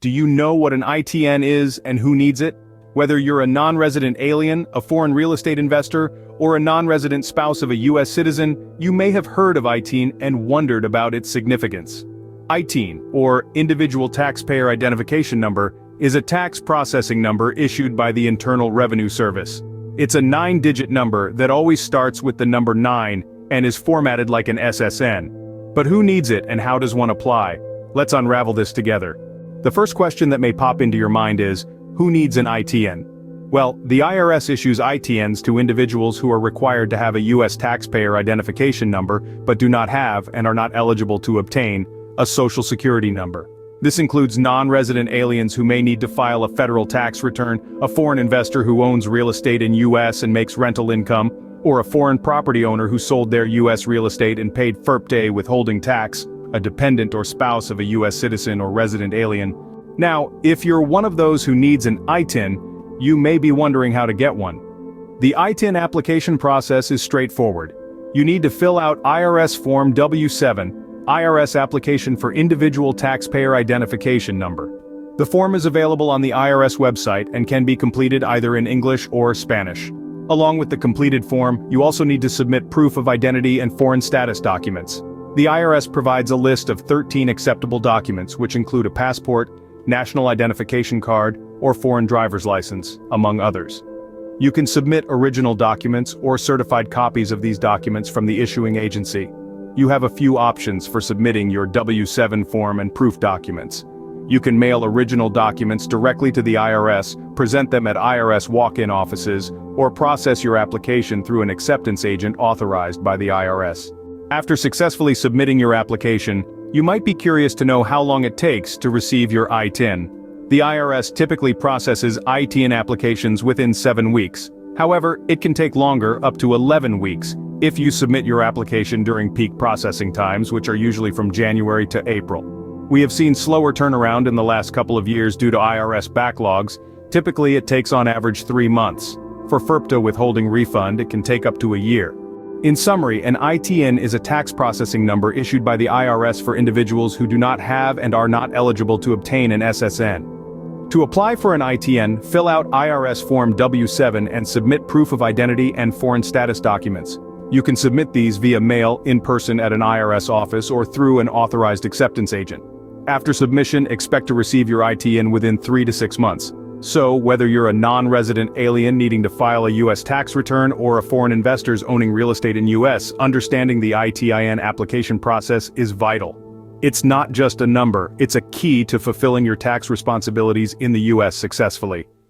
Do you know what an ITN is and who needs it? Whether you're a non-resident alien, a foreign real estate investor, or a non-resident spouse of a U.S. citizen, you may have heard of ITIN and wondered about its significance. ITIN, or Individual Taxpayer Identification Number, is a tax processing number issued by the Internal Revenue Service. It's a 9-digit number that always starts with the number 9 and is formatted like an SSN. But who needs it and how does one apply? Let's unravel this together. The first question that may pop into your mind is, who needs an ITN? Well, the IRS issues ITNs to individuals who are required to have a U.S. taxpayer identification number but do not have and are not eligible to obtain a social security number. This includes non-resident aliens who may need to file a federal tax return, a foreign investor who owns real estate in U.S. and makes rental income, or a foreign property owner who sold their U.S. real estate and paid FERPTE withholding tax, a dependent or spouse of a U.S. citizen or resident alien. Now, if you're one of those who needs an ITIN, you may be wondering how to get one. The ITIN application process is straightforward. You need to fill out IRS Form W-7, IRS Application for Individual Taxpayer Identification Number. The form is available on the IRS website and can be completed either in English or Spanish. Along with the completed form, you also need to submit proof of identity and foreign status documents. The IRS provides a list of 13 acceptable documents which include a passport, national identification card, or foreign driver's license, among others. You can submit original documents or certified copies of these documents from the issuing agency. You have a few options for submitting your W-7 form and proof documents. You can mail original documents directly to the IRS, present them at IRS walk-in offices, or process your application through an acceptance agent authorized by the IRS. After successfully submitting your application, you might be curious to know how long it takes to receive your ITIN. The IRS typically processes ITIN applications within 7 weeks. However, it can take longer, up to 11 weeks, if you submit your application during peak processing times, which are usually from January to April. We have seen slower turnaround in the last couple of years due to IRS backlogs. Typically, it takes on average 3 months. For FERPTE withholding refund, it can take up to a year. In summary, an ITIN is a tax processing number issued by the IRS for individuals who do not have and are not eligible to obtain an SSN. To apply for an ITIN, fill out IRS Form W-7 and submit proof of identity and foreign status documents. You can submit these via mail, in person at an IRS office, or through an authorized acceptance agent. After submission, expect to receive your ITIN within 3 to 6 months. So, whether you're a non-resident alien needing to file a U.S. tax return or a foreign investor owning real estate in U.S., understanding the ITIN application process is vital. It's not just a number, it's a key to fulfilling your tax responsibilities in the U.S. successfully.